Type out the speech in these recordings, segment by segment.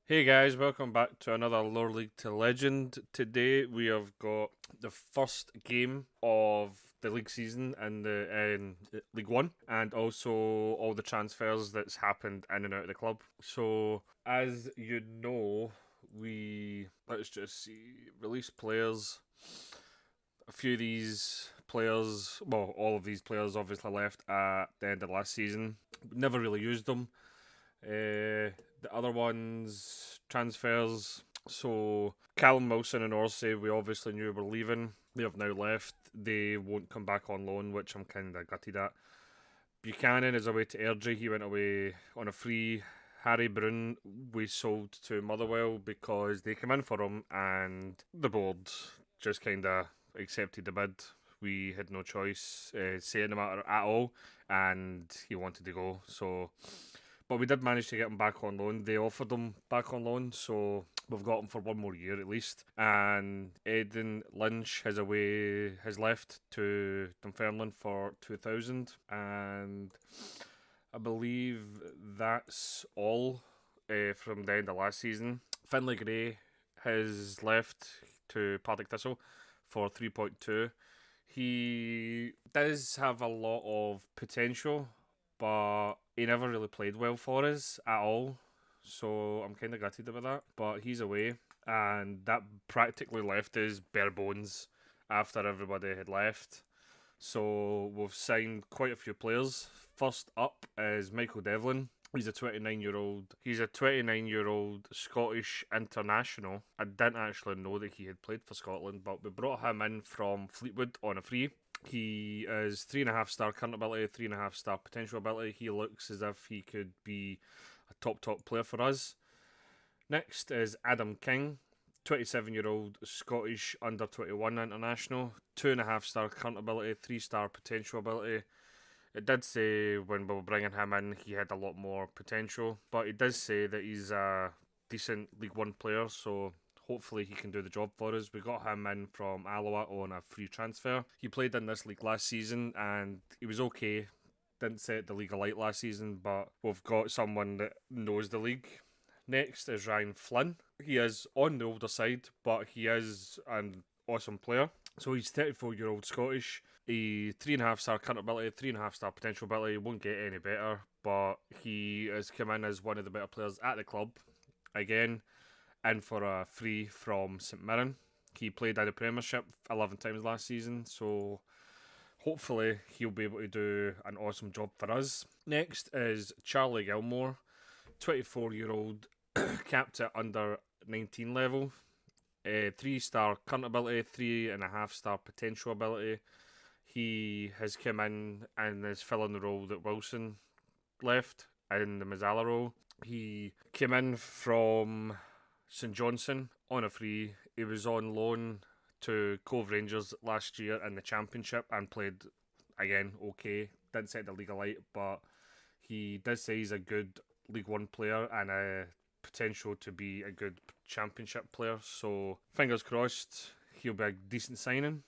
Hey guys, welcome back to another Lower League to Legend. Today we have got the first game of the league season and the League One, and also all the transfers that's happened in and out of the club. So, as you know, we let's just see release players. A few of these players, well, all of these players obviously left at the end of last season. Never really used them. The other ones, transfers. So Callum Wilson and Orsay, we obviously knew were leaving. They have now left. They won't come back on loan, which I'm kind of gutted at. Buchanan is away to Airdrie. He went away on a free. Harry Brun we sold to Motherwell because they came in for him and the board just kind of accepted the bid. We had no choice saying the matter at all, and he wanted to go. So but we did manage to get him back on loan. They offered him back on loan, so we've got him for one more year at least. And Eden Lynch has left to Dunfermline for 2000, and I believe that's all from the end of last season. Finlay Gray has left to Partick Thistle for 3.2. He does have a lot of potential, but he never really played well for us at all. So I'm kind of gutted about that. But he's away, and that practically left us bare bones after everybody had left. So we've signed quite a few players. First up is Michael Devlin. He's a 29-year-old. He's a 29-year-old Scottish international. I didn't actually know that he had played for Scotland, but we brought him in from Fleetwood on a free. He is 3.5 star current ability, 3.5 star potential ability. He looks as if he could be a top player for us. Next is Adam King, 27-year-old Scottish under 21 international, 2.5 star current ability, 3 star potential ability. It did say when we were bringing him in he had a lot more potential, but it does say that he's a decent League One player, so hopefully he can do the job for us. We got him in from Alloa on a free transfer. He played in this league last season and he was okay. Didn't set the league alight last season, but we've got someone that knows the league. Next is Ryan Flynn. He is on the older side, but he is an awesome player. So he's 34-year-old Scottish. A 3.5 star current ability, 3.5 star potential ability. Won't get any better, but he has come in as one of the better players at the club. Again, in for a free from St Mirren. He played in the Premiership 11 times last season, so hopefully he'll be able to do an awesome job for us. Next is Charlie Gilmore, 24-year-old capped at under 19 level. 3 star current ability, 3.5 star potential ability. He has come in and is filling the role that Wilson left in the Mazzala role. He came in from St Johnson on a free. He was on loan to Cove Rangers last year in the Championship and played again okay. Didn't set the league alight, but he does say he's a good League One player and a potential to be a good Championship player. So fingers crossed he'll be a decent signing.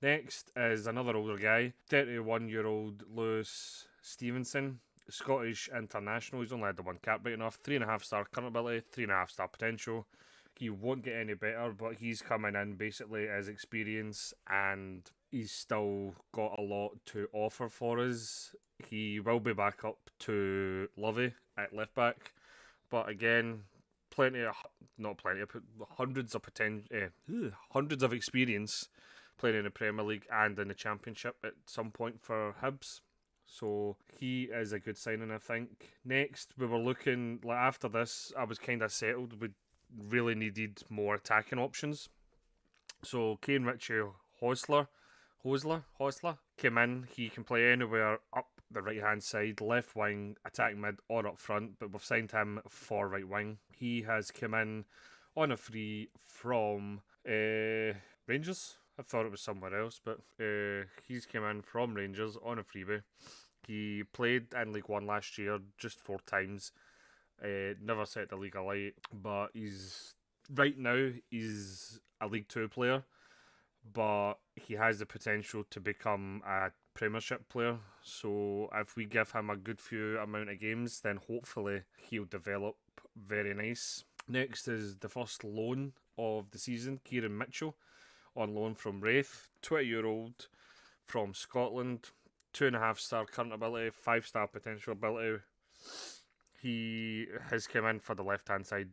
Next is another older guy, 31-year-old Lewis Stevenson, Scottish international. He's only had the one cap right enough. 3.5 star current ability, 3.5 star potential. He won't get any better, but he's coming in basically as experience and he's still got a lot to offer for us. He will be back up to Lovey at left back, but again, plenty of not plenty, but hundreds of hundreds of experience playing in the Premier League and in the Championship at some point for Hibs. So he is a good signing, I think. Next, we were looking like after this, I was kind of settled. We really needed more attacking options. So Kane Ritchie Hosler came in. He can play anywhere up the right hand side, left wing, attack mid, or up front. But we've signed him for right wing. He has come in on a free from Rangers. I thought it was somewhere else, but he's come in from Rangers on a freebie. He played in League One last year just 4 times. Never set the league alight, but he's right now he's a League Two player, but he has the potential to become a Premiership player. So if we give him a good few amount of games, then hopefully he'll develop very nice. Next is the first loan of the season, Kieran Mitchell, on loan from Wraith, 20-year-old from Scotland, 2.5-star current ability, 5-star potential ability. He has come in for the left-hand side.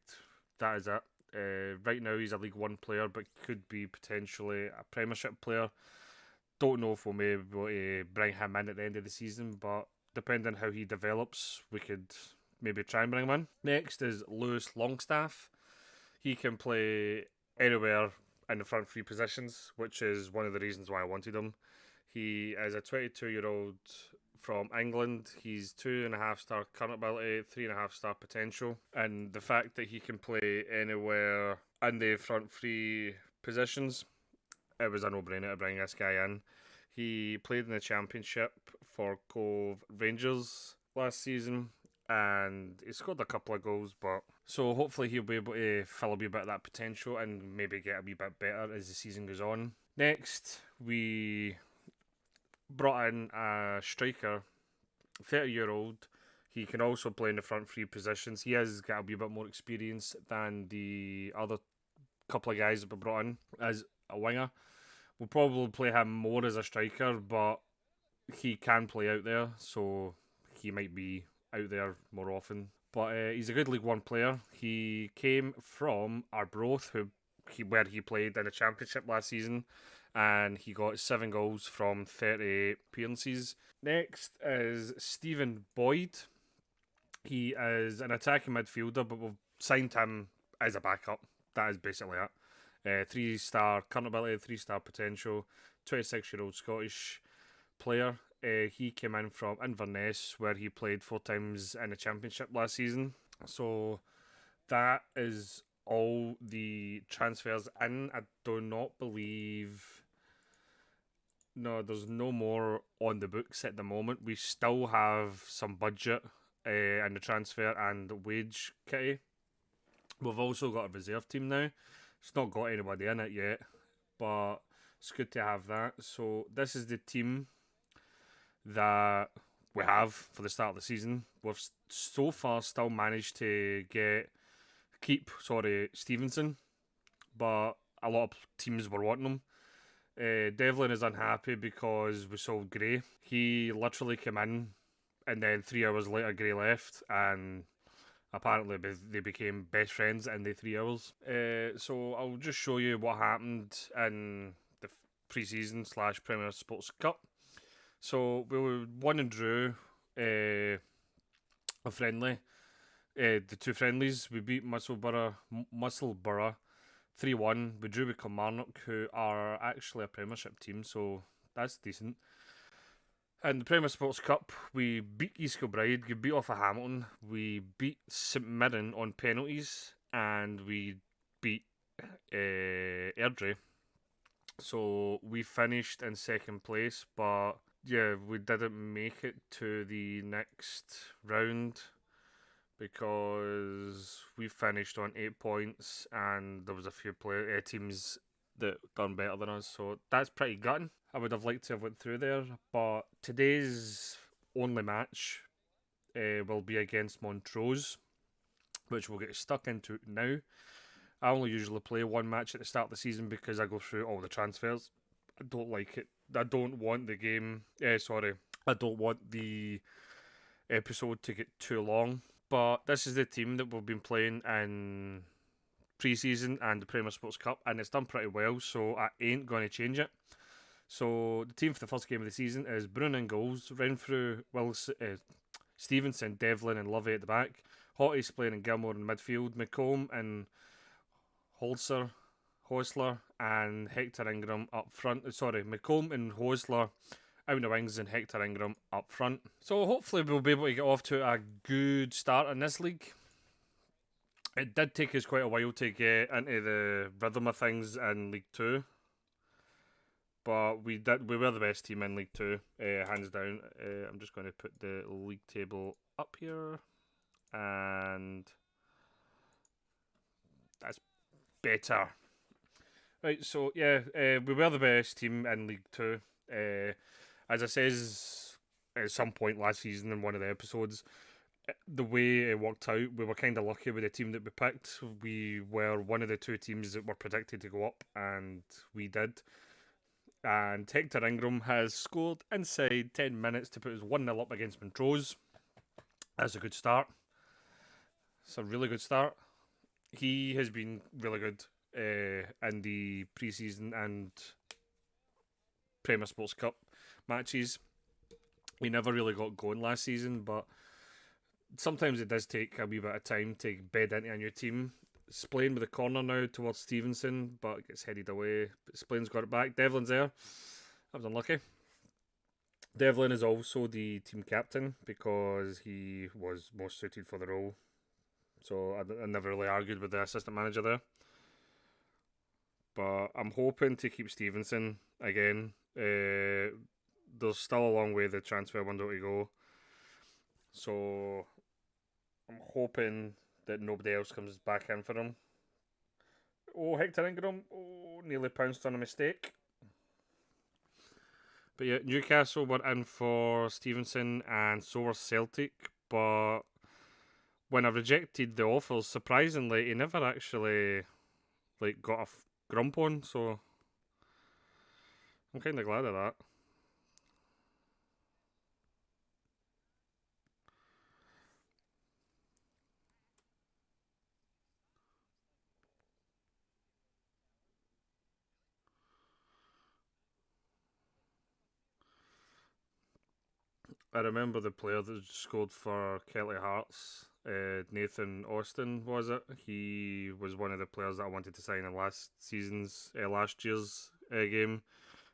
That is it. Right now he's a League One player, but could be potentially a Premiership player. Don't know if we'll be able to bring him in at the end of the season, but depending on how he develops, we could maybe try and bring him in. Next is Lewis Longstaff. He can play anywhere in the front three positions, which is one of the reasons why I wanted him. He is a 22-year-old from England. He's 2.5-star current ability, 3.5-star potential, and the fact that he can play anywhere in the front three positions, it was a no-brainer to bring this guy in. He played in the Championship for Cove Rangers last season, and he scored a couple of goals, but so hopefully he'll be able to fill a wee bit of that potential and maybe get a wee bit better as the season goes on. Next, we brought in a striker, 30-year-old. He can also play in the front three positions. He has got a wee bit more experience than the other couple of guys that we brought in as a winger. We'll probably play him more as a striker, but he can play out there, so he might be out there more often. But he's a good League One player. He came from Arbroath, where he played in the Championship last season, and he got 7 goals from 38 appearances. Next is Stephen Boyd. He is an attacking midfielder, but we've signed him as a backup. That is basically it. 3-star current ability, 3-star potential, 26-year-old Scottish player. He came in from Inverness, where he played 4 times in the Championship last season. So that is all the transfers in. I do not believe... No, there's no more on the books at the moment. We still have some budget in the transfer and wage kitty. We've also got a reserve team now. It's not got anybody in it yet, but it's good to have that. So this is the team that we have for the start of the season. We've so far still managed to keep Stevenson, but a lot of teams were wanting him. Devlin is unhappy because we sold Gray. He literally came in, and then 3 hours later Gray left, and apparently they became best friends in the 3 hours. So I'll just show you what happened in the pre-season / Premier Sports Cup. So we won and drew a friendly. The 2 friendlies, we beat Musselburgh 3-1. We drew with Kilmarnock, who are actually a Premiership team, so that's decent. In the Premier Sports Cup, we beat East Kilbride, we beat off of Hamilton, we beat St Mirren on penalties, and we beat Airdrie. So we finished in second place, but yeah, we didn't make it to the next round because we finished on 8 points and there was a few teams that done better than us, so that's pretty gutting. I would have liked to have went through there, but today's only match will be against Montrose, which we'll get stuck into now. I only usually play one match at the start of the season because I go through all the transfers. I don't like it. I don't want the game... I don't want the episode to get too long. But this is the team that we've been playing in pre-season and the Premier Sports Cup, and it's done pretty well, so I ain't going to change it. So the team for the first game of the season is Bruno in goals, Renfrew, Stevenson, Devlin and Lovey at the back, Hotty's playing in Gilmore in midfield, McComb and Hosler and Hector Ingram up front. McComb and Hosler out in the wings and Hector Ingram up front. So hopefully we'll be able to get off to a good start in this league. It did take us quite a while to get into the rhythm of things in League 2. But we were the best team in League 2, hands down. I'm just going to put the league table up here. And that's better. Right, so yeah, we were the best team in League 2. As I says at some point last season in one of the episodes, the way it worked out, we were kind of lucky with the team that we picked. We were one of the two teams that were predicted to go up, and we did. And Hector Ingram has scored inside 10 minutes to put us 1-0 up against Montrose. That's a good start. It's a really good start. He has been really good in the pre-season and Premier Sports Cup matches. He never really got going last season, but sometimes it does take a wee bit of time to bed into a new team. He's playing with the corner now towards Stevenson, but gets headed away. Splain's got it back. Devlin's there. That was unlucky. Devlin is also the team captain because he was most suited for the role. So I never really argued with the assistant manager there. But I'm hoping to keep Stevenson again. There's still a long way the transfer window to go. So I'm hoping that nobody else comes back in for him. Oh, Hector Ingram. Oh, nearly pounced on a mistake. But yeah, Newcastle were in for Stevenson and so were Celtic. But when I rejected the offers, surprisingly, he never actually got a grump on. So I'm kind of glad of that. I remember the player that scored for Kelly Hearts, Nathan Austin, was it? He was one of the players that I wanted to sign in last year's game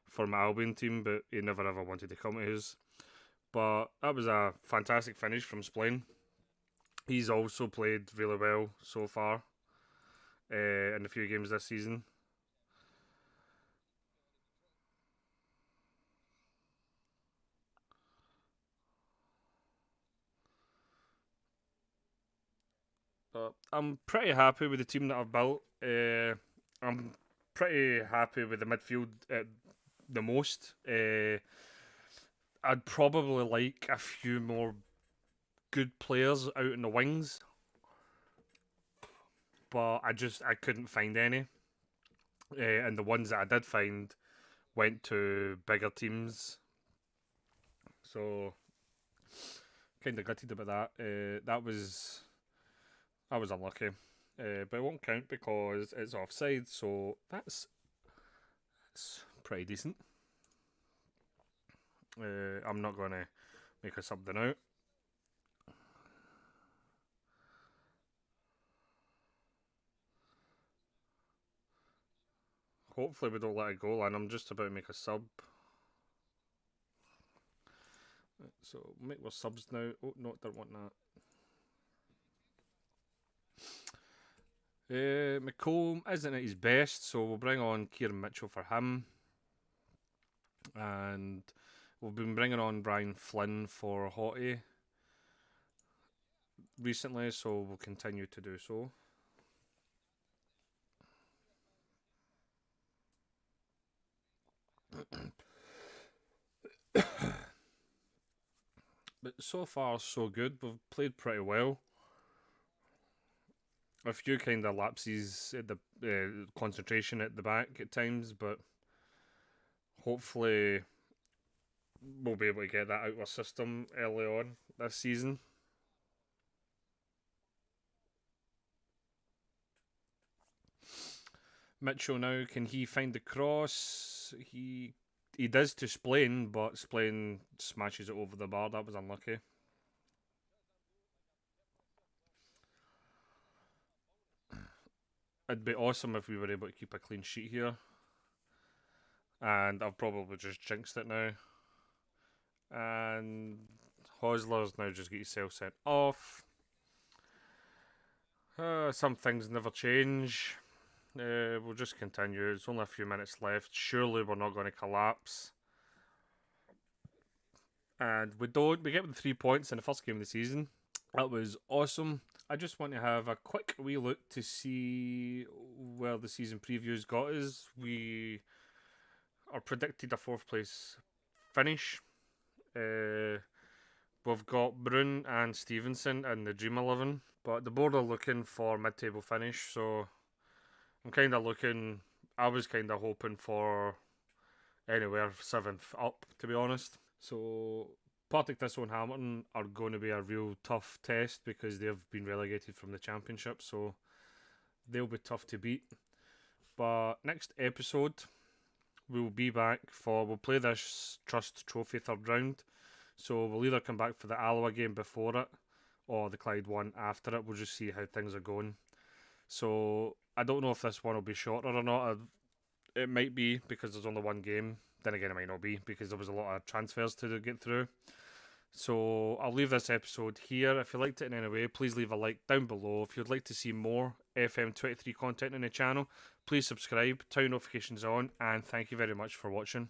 for my Albion team, but he never ever wanted to come to his. But that was a fantastic finish from Splain. He's also played really well so far in a few games this season. But I'm pretty happy with the team that I've built. I'm pretty happy with the midfield the most. I'd probably like a few more good players out in the wings, but I couldn't find any. And the ones that I did find went to bigger teams, so kind of gutted about that. I was unlucky, but it won't count because it's offside. So that's pretty decent. I'm not gonna make a something out. Hopefully we don't let it go, and I'm just about to make a sub. So make our subs now. Oh no, don't want that. McComb isn't at his best, so we'll bring on Kieran Mitchell for him. And we've been bringing on Brian Flynn for Hottie recently, so we'll continue to do so. But so far, so good. We've played pretty well. A few kind of lapses at the concentration at the back at times, but hopefully we'll be able to get that out of our system early on this season. Mitchell now, can he find the cross? He does to Splain, but Splain smashes it over the bar. That was unlucky. It'd be awesome if we were able to keep a clean sheet here. And I've probably just jinxed it now. And Hosler's now just got himself sent off. Some things never change. We'll just continue. It's only a few minutes left. Surely we're not going to collapse. And we don't. We get the 3 points in the first game of the season. That was awesome. I just want to have a quick wee look to see where the season previews got us. We are predicted a fourth place finish. We've got Brun and Stevenson in the Dream 11, but the board are looking for mid-table finish, so I'm kind of looking. I was kind of hoping for anywhere 7th up, to be honest. So Partick Thistle and Hamilton are going to be a real tough test because they've been relegated from the Championship, so they'll be tough to beat. But next episode, we'll be back we'll play this Trust Trophy third round. So we'll either come back for the Alloa game before it or the Clyde one after it. We'll just see how things are going. So I don't know if this one will be shorter or not. It might be because there's only one game. Then again, it might not be because there was a lot of transfers to get through. So I'll leave this episode here. If you liked it in any way, please leave a like down below. If you'd like to see more FM23 content on the channel, please subscribe, turn notifications on, and thank you very much for watching.